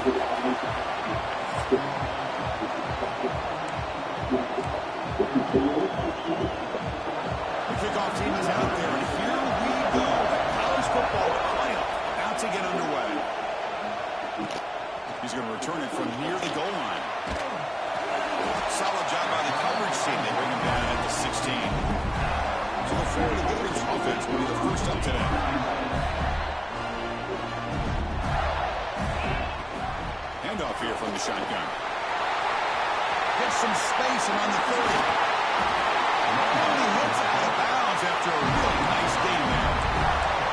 possession. The kickoff team is out there, and here we go. College football triumph about to get underway. He's going to return it from near the goal line. Solid job by the coverage team. They bring him down at the 16. So the Florida Gators offense will be the first up today. Handoff here from the shotgun. Gets some space around the 30. And he hits out of bounds after a really nice game there.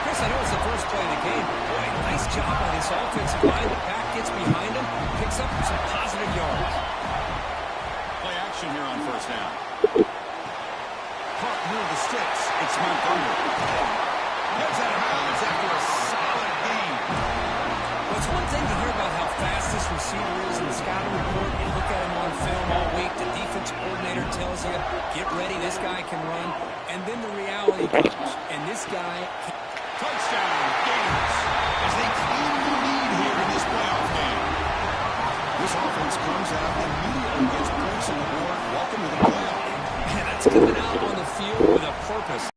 Chris, I know it's the first play of the game. Boy, nice job by this offensive line. The back gets behind him, picks up some positive yards. Play action here on first down. Caught near the sticks. It's Montgomery. Gets out of bounds after a solid game. Well, it's one thing to hear about how fast this receiver is in the scouting report. You look at him on film all week. The defense coordinator tells you, get ready, this guy can run. And then the reality comes. And this guy... Touchdown, Gators, as they claim the lead here in this playoff game. This offense comes out and immediately gets points on the board. Welcome to the playoff. And that's coming out on the field with a purpose.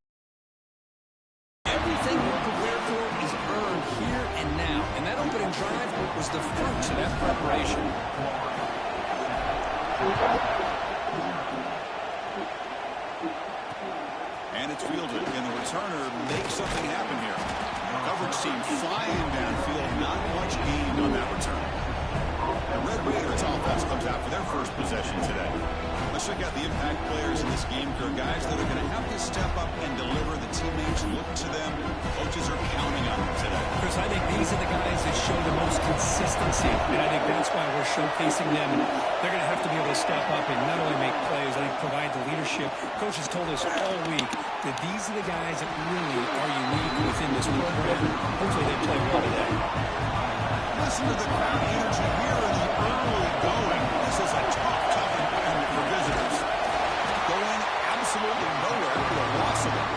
Everything you're prepared for is earned here and now. And that opening drive was the fruits of that preparation. And it's fielded, and the returner makes something happen here. Coverage team flying downfield, not much gained on that return. The Red Raiders offense comes out for their first possession today. Let's check out the impact players in this game. There are guys that are going to have to step up and deliver. The teammates look to them. Coaches are counting on them today. Chris, I think these are the guys that show the most consistency, and I think that's why we're showcasing them. They're going to have to be able to step up and not only make plays, I think provide the leadership. Coaches told us all week that these are the guys that really are unique within this program. Hopefully they play well today. Listen to the crowd energy here in the early going. This is a tough environment for visitors. Going absolutely nowhere for a loss of it.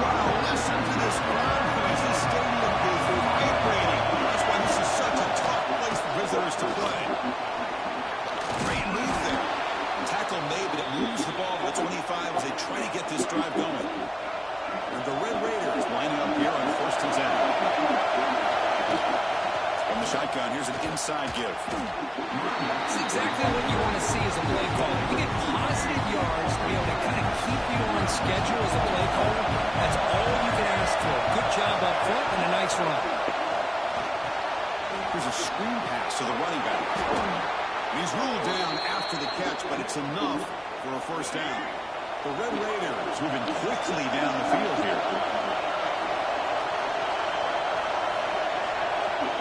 Wow, listen to this crowd noise. This stadium is vibrating. That's why this is such a tough place for visitors to play. Great move there. Tackle made, but it moves the ball to the 25 as they try to get this drive going. And the Red Raiders lining up here on first and 10. From the shotgun, here's an inside give. It's exactly what you want to see as a play caller. You get positive yards to be able to kind of keep you on schedule as a play caller. That's all you can ask for. Good job up front and a nice run. Here's a screen pass to the running back. He's ruled down after the catch, but it's enough for a first down. The Red Raiders moving quickly down the field here.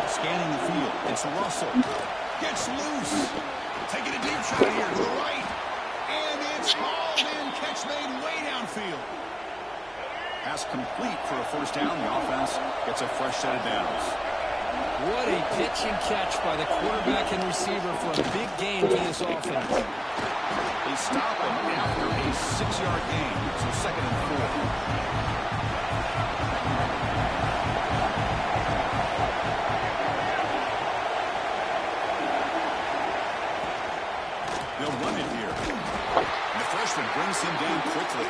Scanning the field. It's Russell. Gets loose. Taking a deep shot here to the right. And it's hauled in. Catch made way downfield. Pass complete for a first down. The offense gets a fresh set of downs. What a pitch and catch by the quarterback and receiver for a big gain for this offense. They stop him after a 6-yard gain. So second and 4. They'll run it here. And the freshman brings him down quickly.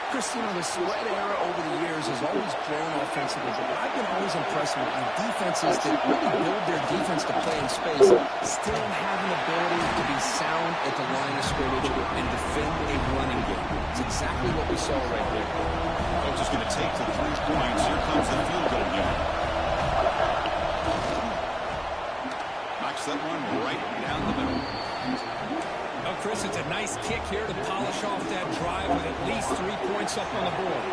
Chris, you know, the sweat era over the years has always grown offensively, but I've been always impressed with the defenses that really build their defense to play in space, still have an ability to be sound at the line of scrimmage and defend a running game. It's exactly what we saw right there. Coach is going to take the 3 points. Here comes the field goal unit. Knocks that one right down the middle. Oh, Chris, it's a nice kick here to polish off that drive with at least 3 points up on the board.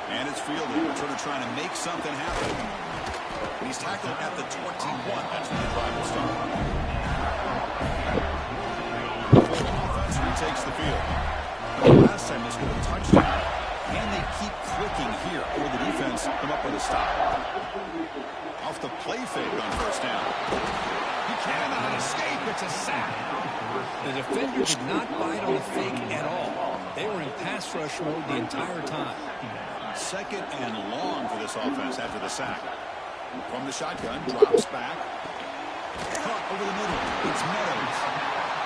And it's fielded. Returner trying to make something happen. And he's tackled at the 21. That's when the drive will start. The offense retakes the field. The last time this was a touchdown. And they keep clicking here for the defense come up with a stop. Off the play fake on first down. He cannot escape. It's a sack. The defender did not bite on the fake at all. They were in pass rush mode the entire time. Second and long for this offense after the sack. From the shotgun, drops back. Caught over the middle. It's Meadows.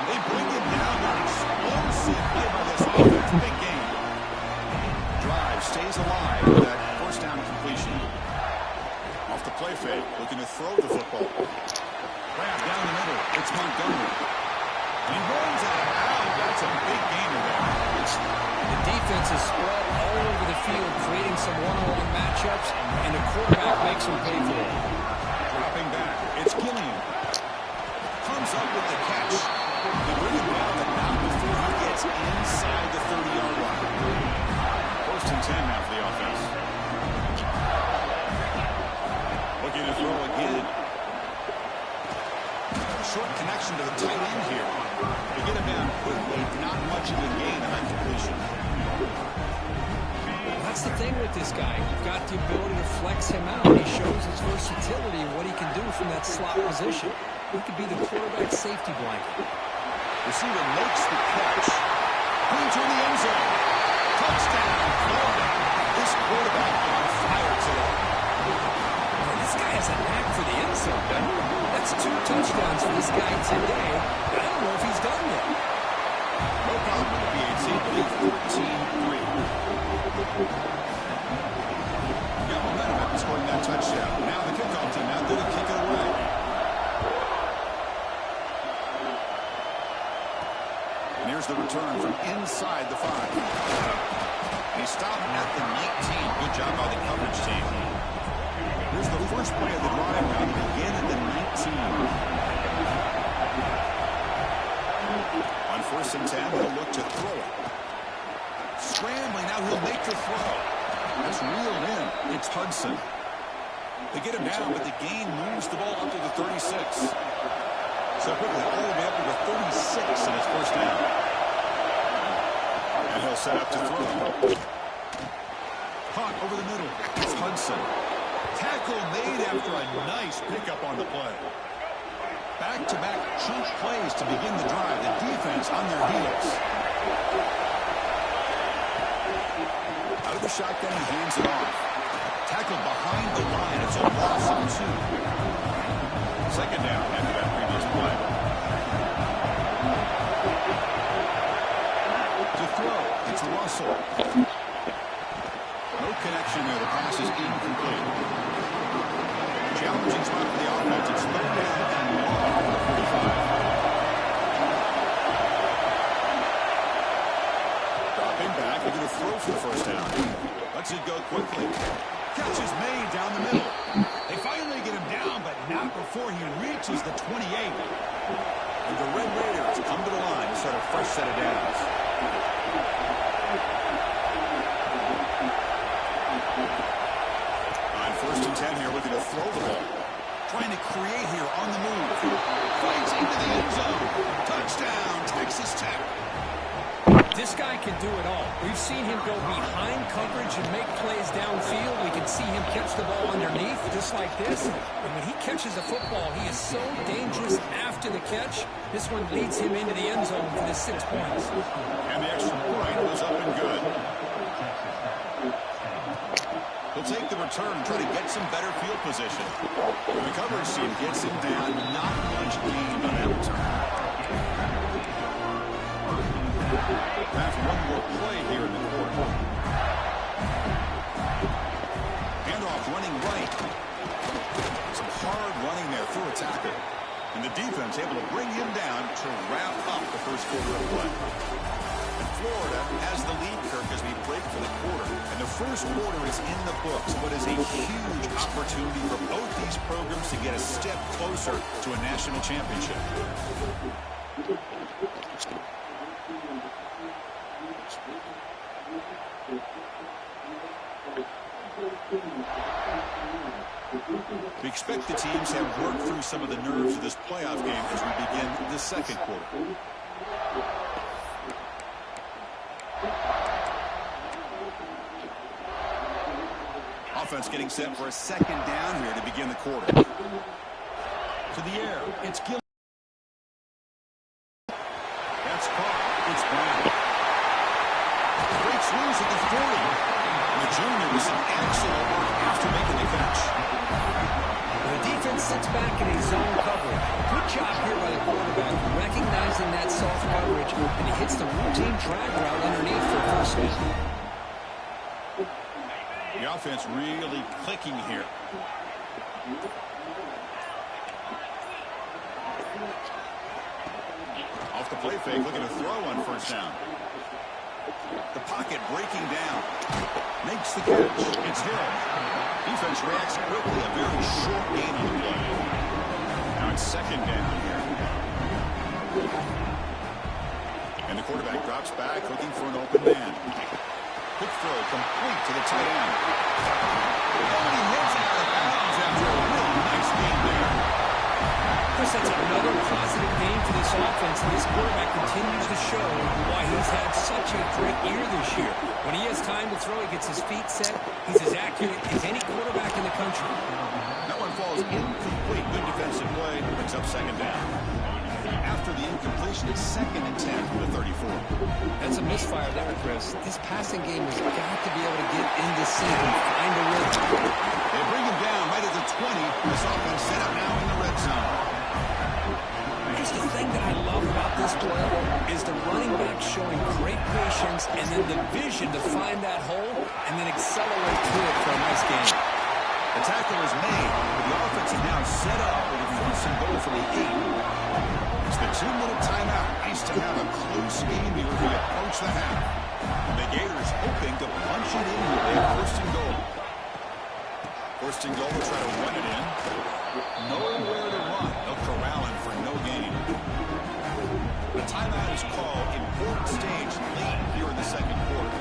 They bring him down. An explosive play by this offense. Big game. Drive stays alive with that first down completion. Off the play fake, looking to throw the football. Grab down the middle. It's Montgomery. He runs out of bounds. That's a big gainer there. The defense is spread all over the field, creating some one-on-one matchups, and the quarterback makes them pay for it. Dropping back. It's Gilliam. Comes up with the catch. They bring him down, but not before he gets inside the 30-yard line. First and 10 now for the offense. Looking to throw again. Short connection to the tight end here. They get him down quickly. Not much of a gain on completion. That's the thing with this guy. You've got the ability to flex him out. He shows his versatility and what he can do from that slot position. He could be the quarterback's safety blanket. Receiver makes the catch. Into the end zone. Touchdown, Florida. This quarterback on fire today. This guy has a knack for the end zone, doesn't he? That's 2 touchdowns for this guy today. I don't know if he's done yet. No problem with the BAC. Lead 14-3. Got momentum after scoring that touchdown. Now the kickoff team out there to kick it away. And here's the return from inside the 5. He stopped at the 19. Good job by the coverage team. Here's the first play of the drive now to begin at the 19. On first and 10, he'll look to throw it. Scrambling, now he'll make the throw. That's reeled in. It's Hudson. They get him down, but the gain moves the ball up to the 36. So quickly, all the way up to the 36 in his first down. And he'll set up to throw. Caught over the middle. It's Hudson. Tackle made after a nice pickup on the play. Back-to-back chunk plays to begin the drive. The defense on their heels. Out of the shotgun, he hands it off. Tackled behind the line. It's a loss of 2. Second down after that previous play. To throw, it's Russell. No connection there. The pass is incomplete. Challenging spot for the offense. It's third down and long from the 45. Dropping back. They're going to throw for the first down. Lets it go quickly. Catch is made down the middle. They finally get him down, but not before he reaches the 28. And the Red Raiders come to the line to start a fresh set of downs. On first and 10 here, looking to throw the ball. Trying to create here on the move. Fights into the end zone. Touchdown, Texas Tech. This guy can do it all. We've seen him go behind coverage and make plays downfield. We can see him catch the ball underneath, just like this. And when he catches the football, he is so dangerous after the catch. This one leads him into the end zone for the 6 points. And the extra point was up and good. He'll take the return, try to get some better field position. The coverage team gets him down. Not much gained on that return. That's one more play here in the quarter. Handoff running right. Some hard running there through a tackle. And the defense able to bring him down to wrap up the first quarter of play. And Florida has the lead, Kirk, as we break for the quarter. And the first quarter is in the books. What is a huge opportunity for both these programs to get a step closer to a national championship. We expect the teams have worked through some of the nerves of this playoff game as we begin the second quarter. Offense getting set for a second down here to begin the quarter. To the air, it's Gil. That's caught. It's Brown. Breaks loose at the 40. And the Jr. with some excellent work after making the catch. The defense sits back in a zone coverage. Good job here by the quarterback, recognizing that soft coverage, and he hits the routine drag route underneath for a first down. The offense really clicking here. Off the play fake, looking to throw on first down. The pocket breaking down. Makes the catch. It's Hill. Defense reacts quickly. A very short gain on the play. Now it's second down here. And the quarterback drops back, looking for an open man. Quick throw, complete to the tight end. And he hits out of bounds after a really nice game there. Chris, that's another positive game for this offense, and this quarterback continues to show why he's had such a great year this year. When he has time to throw, he gets his feet set. He's as accurate as any quarterback in the country. That one falls incomplete. Good defensive play. Brings up second down. After the incompletion, it's 2nd and 10 from the 34. That's a misfire there, Chris. This passing game has got to be able to get into sync and find a rhythm. They bring him down right at the 20. This offense set up now in the red zone. Just the thing that I love about this play is the running back showing great patience and then the vision to find that hole and then accelerate to it for a nice gain. The tackle is made. The offense is now set up with a first and goal from the 8. It's the 2-minute timeout. Nice to have a close game here as we approach the half. The Gators hoping to punch it in here. They have first and goal. First and goal, will try to run it in. Nowhere to run. They'll corral him for no gain. The timeout is called. Important stage late here in the second quarter.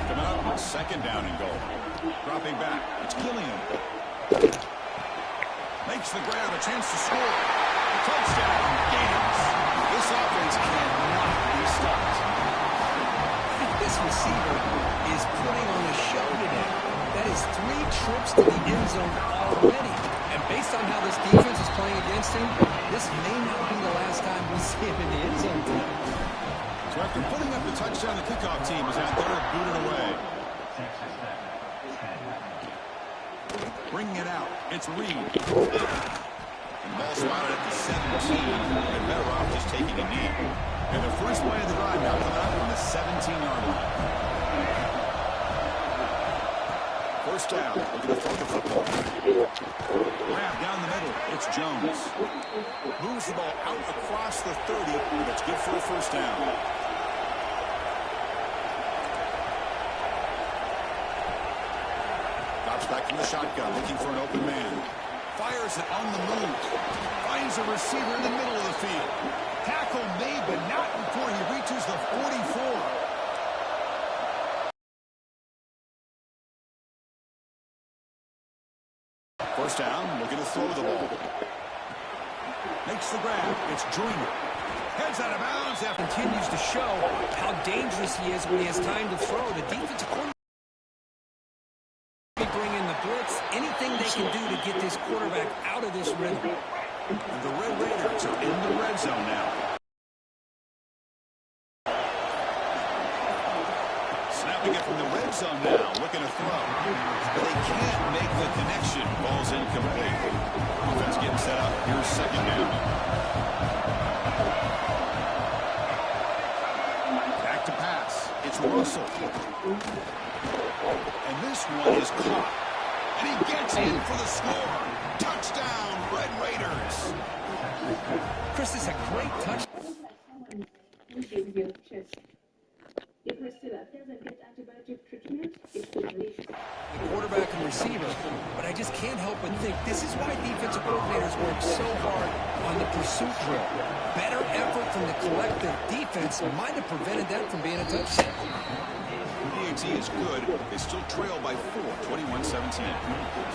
Coming up on second down and goal. Dropping back. It's Gilliam. Makes the grab. A chance to score. Touchdown, Gators. This offense cannot be stopped. This receiver is putting on a show today. That is 3 trips to the end zone already. And based on how this defense is playing against him, this may not be the last time we see him in the end zone today. So after putting up the touchdown, the kickoff team is out there to boot it away. Bringing it out. It's Reed. And ball spotted at the 17. And better off just taking a knee. And the first play of the drive now coming up on the 17-yard line. First down. Looking to throw the football. Grab down the middle. It's Jones. Moves the ball out across the 30. That's good for a first down. Drops back from the shotgun, looking for an open man. Fires it on the move. Finds a receiver in the middle of the field. Tackle made, but not before he reaches the 44. First down, looking to throw the ball. Makes the grab. It's Joyner. Heads out of bounds. Continues to show how dangerous he is when he has time to throw. The defensive coordinator bring in the blitz. Anything they can do to get this quarterback out of this rhythm. And the Red Raiders are in the red zone now. Snapping it from the red zone now, looking to throw. But they can't make the connection. Ball's incomplete. Defense getting set up. Here's second down. Back to pass. It's Russell. And this one is caught. And he gets in for the score. Touchdown, Red Raiders. Chris, this is a great touch. The quarterback and receiver, but I just can't help but think this is why defensive coordinators work so hard on the pursuit drill. Better effort from the collective defense might have prevented that from being a touchdown. PAT is good. They still trail by 4, 21-17.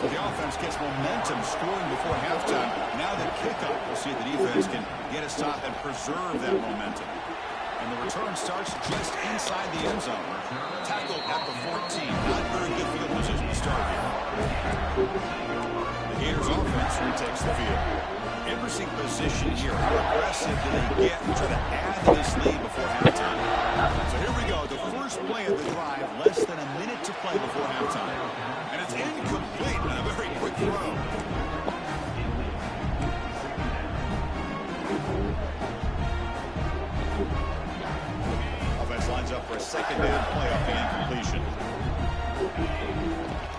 So the offense gets momentum scoring before halftime. Now the kickoff. We'll see if the defense can get a stop and preserve that momentum. And the return starts just inside the end zone. Tackled at the 14. Not very good field position to start here. The Gators offense retakes the field. Interesting position here. How aggressive do they get and try to add to this lead before halftime? So here we go. The first play of the drive, less than a minute to play before halftime. And it's incomplete on a very quick throw. Offense lines up for a second down play off the incompletion.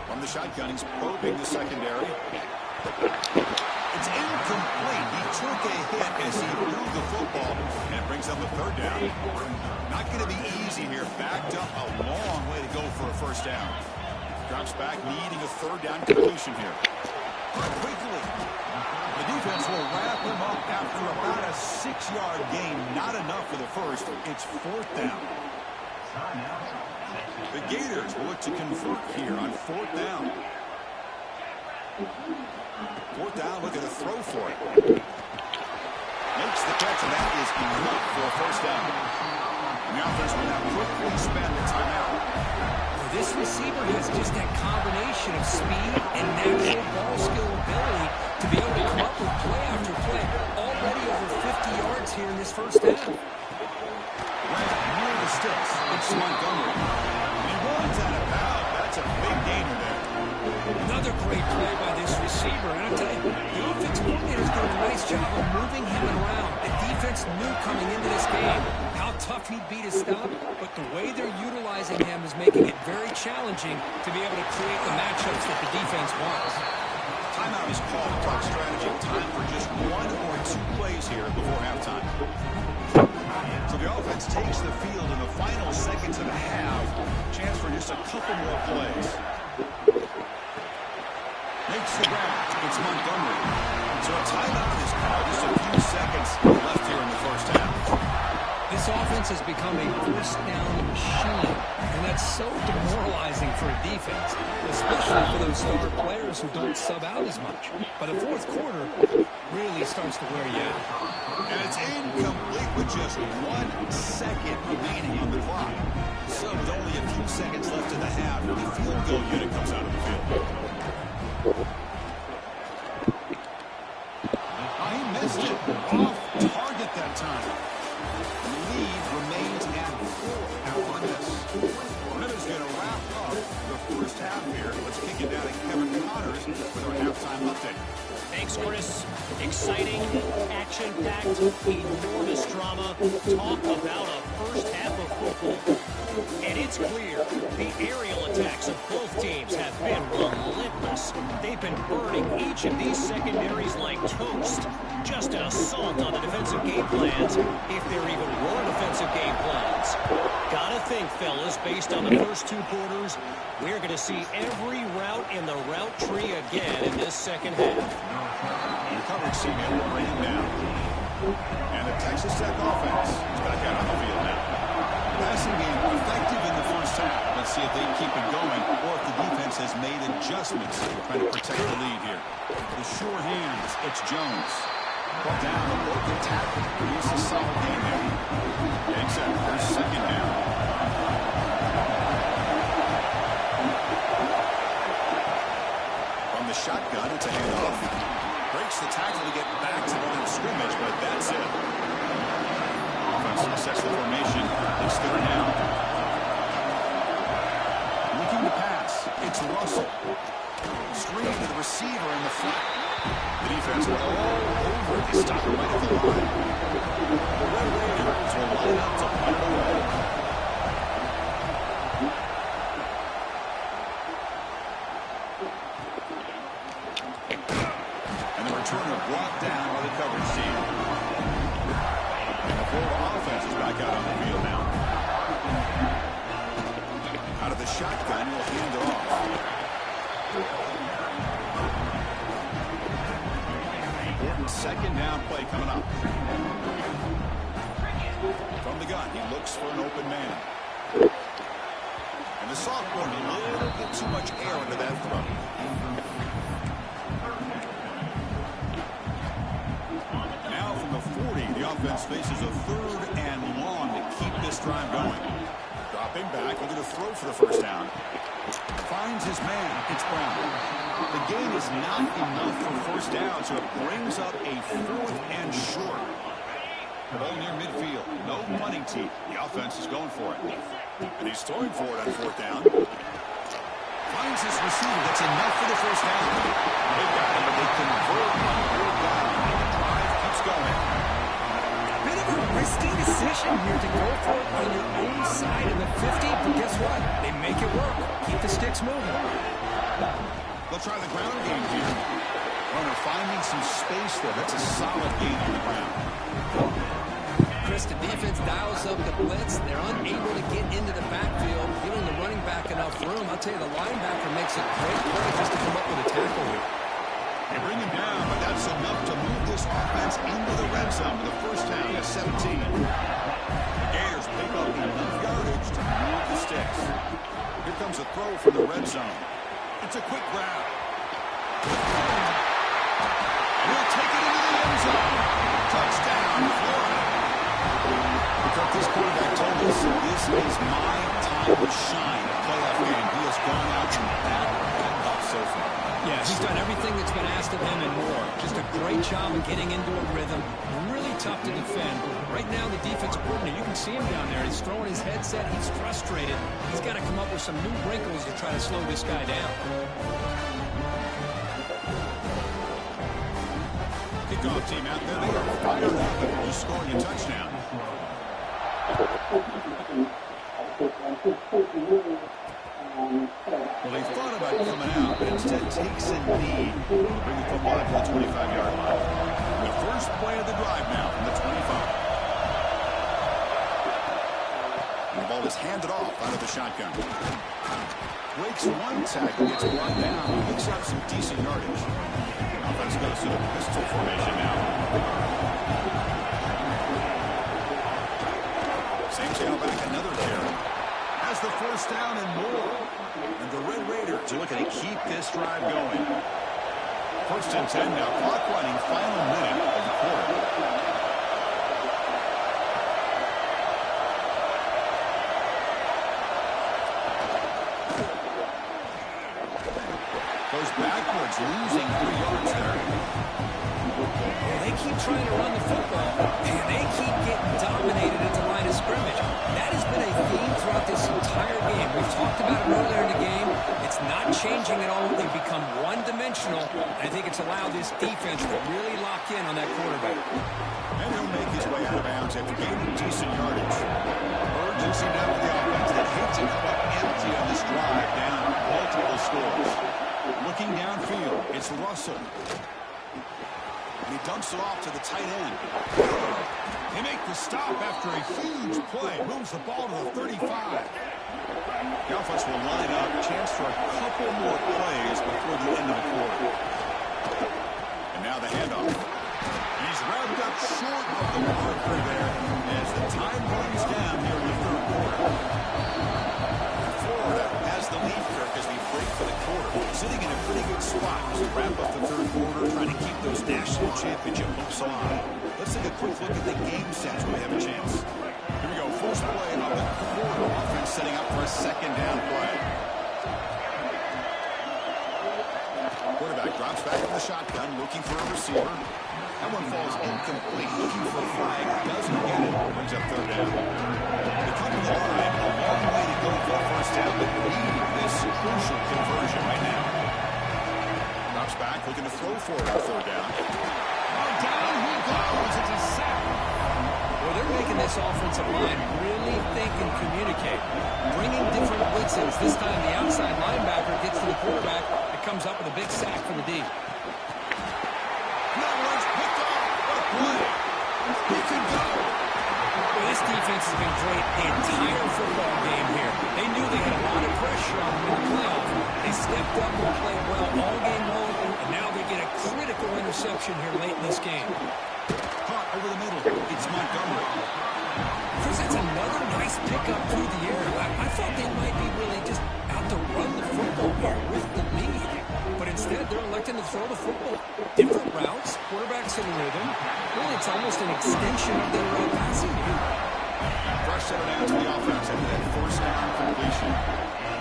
From the shotgun, he's probing the secondary. It's incomplete. He took a hit as he threw the football, and it brings up a third down. Not going to be easy here. Backed up a long way to go for a first down. Drops back, needing a third down completion here. Quickly. The defense will wrap him up after about a 6-yard gain. Not enough for the first. It's fourth down. The Gators will look to convert here on fourth down. Fourth down, look at the throw for it. Makes the catch, and that is enough for a first down. And the offense will now quickly spend the timeout. Well, this receiver has just that combination of speed and natural ball skill ability to be able to come up with play after play. Already over 50 yards here in this first down. Right near the sticks, it's Montgomery. And he runs out of bounds. That's a big gainer there. Another great play by this receiver. And I'll tell you, the offensive coordinator's doing a nice job of moving him around. The defense knew coming into this game how tough he'd be to stop, but the way they're utilizing him is making it very challenging to be able to create the matchups that the defense wants. Timeout is called. Talk strategy. Time for just 1 or 2 plays here before halftime. So the offense takes the field in the final seconds of the half. Chance for just a couple more plays. Makes the grab. It's Montgomery. So a timeout is called. Just a few seconds left here in the first half. This offense has become a first down machine, and that's so demoralizing for a defense, especially for those star players who don't sub out as much. But the fourth quarter really starts to wear you out. And it's incomplete with just 1 second remaining on the clock. So with only a few seconds left in the half, the field goal unit comes out of the field. He missed it. Off target that time. The lead remains at 4 now on this. That is going to wrap up the first half here. Let's kick it down to Kevin Connors with our halftime update. Thanks, Chris. Exciting, action-packed, enormous drama. Talk about a first half of football. And it's clear the aerial attacks of both teams have been relentless. They've been burning each of these secondaries like toast. Just an assault on the defensive game plans, if there even were defensive game plans. Gotta think, fellas, based on the first 2 quarters, we're going to see every route in the route tree again in this second half. The coverage team in will bring him down. And the Texas Tech offense is back out on the field now. Passing game effective in the first half. Let's see if they keep it going or if the defense has made adjustments trying to protect the lead here. The sure hands, it's Jones. Brought down the broken tackle. He's a solid game there. Getting set for second down. From the shotgun, it's a handoff. Breaks the tackle to get back to the line of scrimmage, but that's it. Offense sets the formation. It's third down. Looking to pass. It's Russell. Screen to the receiver in the flat. The defense went all over. They stop it right at the line. The Red Raiders will line up to punt it away. And the returner brought down by the coverage team. And the Florida offense is back out on the field now. Out of the shotgun, he'll hand it off. Second down play coming up. From the gun, he looks for an open man. And the sophomore, a little bit too much air into that throw. Now from the 40, the offense faces a third and long to keep this drive going. Dropping back, looking to throw for the first down. Finds his man. It's Brown. The gain is not enough for first down, so it brings up a 4th and short. Ball near midfield. No punting team. The offense is going for it. And he's throwing for it on 4th down. Finds his receiver. That's enough for the first down. They've got him, but they convert on 4th down. The drive keeps going. A bit of a risky decision here to go for it on your own side of the 50, but guess what? They make it work. Keep the sticks moving. They'll try the ground game here. Runner finding some space there. That's a solid gain on the ground. Chris, the defense dials up the blitz. They're unable to get into the backfield, giving the running back enough room. I'll tell you, the linebacker makes a great play just to come up with a tackle here. They bring him down, but that's enough to move this offense into the red zone with a first down at 17. The Gators pick up enough yardage to move the sticks. Here comes a throw from the red zone. It's a quick grab. We'll take it into the end zone. Touchdown, Florida. This quarterback told us this is my time to shine. Playoff game. He has gone out and battled up so far. Yeah, he's done everything that's been asked of him and more. Just a great job of getting into a rhythm. Really tough to defend. Right now, the defensive coordinator, you can see him down there. He's throwing his headset. He's frustrated. He's got to come up with some new wrinkles to try to slow this guy down. Kickoff team out there. They are fired up after just scoring a touchdown. Well, they thought about coming out, but instead takes a knee to bring the football to the 25-yard line. The first play of the drive now from the 25. And the ball is handed off out of the shotgun. Breaks one tackle, gets brought down, picks up some decent yardage. Offense goes to the pistol formation now. Same tailback, another carry. Has the first down and more. And the Red Raiders are looking to keep this drive going. 1st and 10 now. Clock running, final minute of the quarter. Goes backwards, losing 3 yards there. Well, they keep trying to run the football, and they keep getting dominated at the line of scrimmage. That has been a theme throughout this entire game. We've talked about it earlier in the game. It's not changing at all. They've become one-dimensional. I think it's allowed this defense to really lock in on that quarterback. And he'll make his way out of bounds after gaining decent yardage. Urgency now for the offense that hits it up empty on this drive, down multiple scores. Looking downfield, it's Russell. And he dumps it off to the tight end. They make the stop after a huge play. Moves the ball to the 35. The offense will line up. Chance for a couple more plays before the end of the quarter. And now the handoff. He's wrapped up short of the marker there as the time runs down here in the 3rd quarter. Florida has the lead here as we break for the quarter. Sitting in a pretty good spot as we wrap up the 3rd quarter, trying to keep those national championship hopes alive. Let's take a quick look at the game stats when we have a chance. Here we go. First play of the quarter. Offense setting up for a 2nd down play. Quarterback drops back in the shotgun, looking for a receiver. That one falls incomplete. Looking for a flag. Doesn't get it. Brings up 3rd down. They come to the line. A long way to go for a first down, but need this crucial conversion right now. Drops back, looking to throw for it on 3rd down. Down he goes. It's a sack. Well, they're making this offensive line really think and communicate. Bringing different blitzes. This time the outside linebacker gets to the quarterback. It comes up with a big sack for the D. Miller's picked off. What a play. He can go. Well, this defense has been great the entire football game here. They knew they had a lot of pressure on them in the playoff. They stepped up and played well all game long, and now they get a critical interception here late in this game. Caught over the middle. It's Montgomery. Chris, that's another nice pickup through the air. I thought they might be really just out to run the football here with the lead. But instead, they're electing to throw the football. Different routes, quarterbacks in rhythm. Really, it's almost an extension of their passing game. Fresh set down to the offense after that first down completion.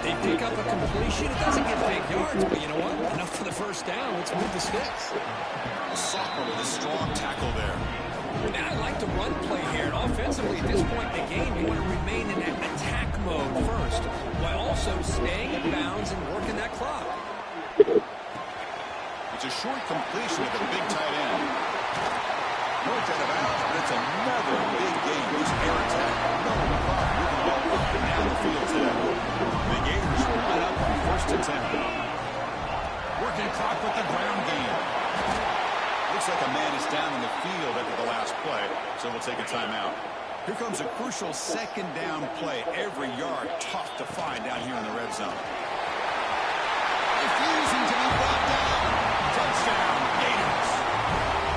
They pick up a completion. It doesn't get big yards, but you know what? Enough for the first down. Let's move the sticks. A sophomore with a strong tackle there. And I like the run play here. And offensively, at this point in the game, you want to remain in that attack mode first, while also staying in bounds and working that clock. It's a short completion with a big tight end. North out of bounds, but it's another big game. This air attack, no problem moving the ball up and down the field today. The Gators will line up on first attempt. Working clock with the ground game. Looks like a man is down in the field after the last play, so we'll take a timeout. Here comes a crucial second down play. Every yard tough to find down here in the red zone. Refusing to be brought down. Touchdown, Gators.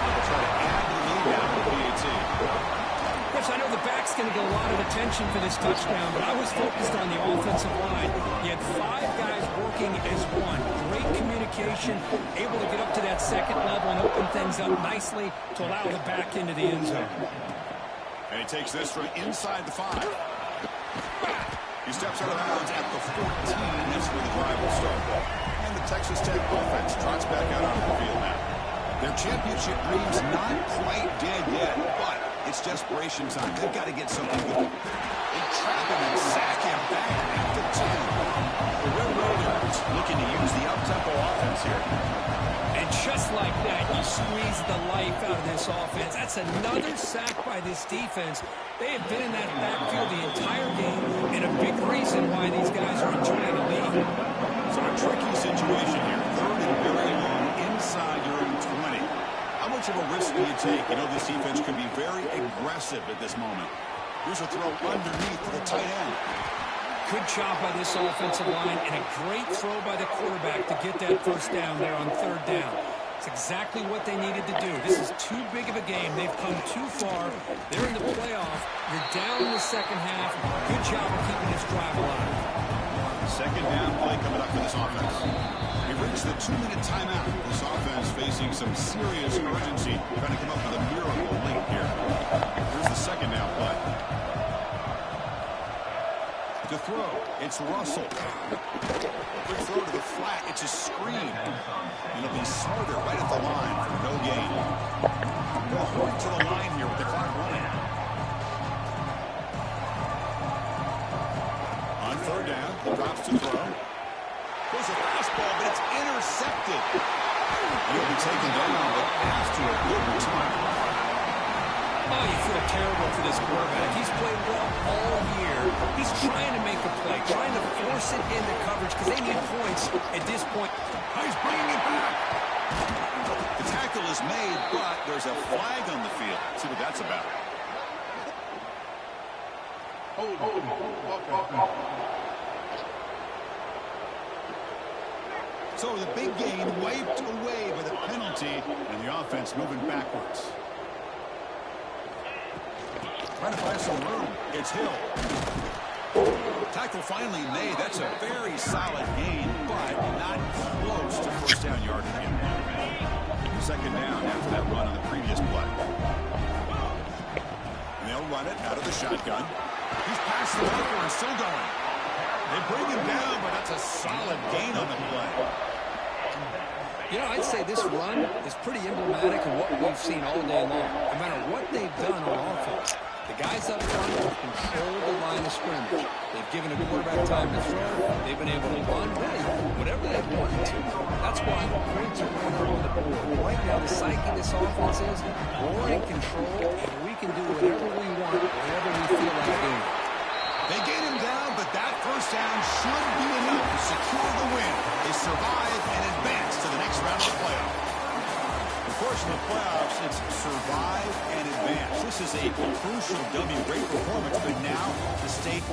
They'll try to add the lead down to the PAT. Coach, I know the back's going to get a lot of attention for this touchdown, but I was focused on the offensive line. You had 5 guys working as one. Great communication, able to get up to that second level and open things up nicely to allow the back into the end zone. And he takes this from inside the 5. He steps out of bounds at the 14. That's where the drive will start. And the Texas Tech offense trots back out onto the field now. Their championship dreams not quite dead yet, but it's desperation time. They've got to get something good. They trap him and sack him back at the 10. The Red Raiders looking to use the up-tempo offense here. And just like that, you squeeze the life out of this offense. That's another sack by this defense. They have been in that backfield the entire game, and a big reason why these guys are enjoying the lead. So a tricky situation here. Third and very long inside your own 20. How much of a risk do you take? You know, this defense can be very aggressive at this moment. Here's a throw underneath to the tight end. Good job by this offensive line, and a great throw by the quarterback to get that first down there on third down. It's exactly what they needed to do. This is too big of a game. They've come too far. They're in the playoff. You're down in the second half. Good job of keeping this drive alive. Second down play coming up for this offense. We reached the 2-minute timeout. This offense facing some serious urgency, trying to come up with a miracle late here. Here's the second down play. To throw, it's Russell. Quick throw to the flat, it's a screen. And it'll be Smarter right at the line for no gain. Go hard to the line here with the clock running. On third down, he drops to throw. Goes a fastball, but it's intercepted. He'll be taken down, but after a good return. Oh, you feel terrible for this quarterback. He's played well all year. He's trying to make a play, trying to force it into coverage because they need points at this point. He's bringing it back. The tackle is made, but there's a flag on the field. Let's see what that's about. So the big game wiped away with a penalty, and the offense moving backwards. Trying to find some room. It's Hill. Tackle finally made. That's a very solid gain, but not close to first down yardage again. Second down after that run on the previous play. And they'll run it out of the shotgun. He's past the marker and still going. They bring him down, but that's a solid gain on the play. You know, I'd say this run is pretty emblematic of what we've seen all day long. No matter what they've done on offense, the guys up front have controlled the line of scrimmage. They've given a quarterback time to throw. They've been able to run, really, whatever they've wanted to. That's why the points are going on the board. Right now, the psyche of this offense is we're in control, and we can do whatever we want, whatever we feel like doing. They get him down, but that first down should be enough to secure the win. They survive and advance to the next round of the playoff. Of course, in the playoffs, it's survive and advance. This is a crucial W. Great performance, but now the stake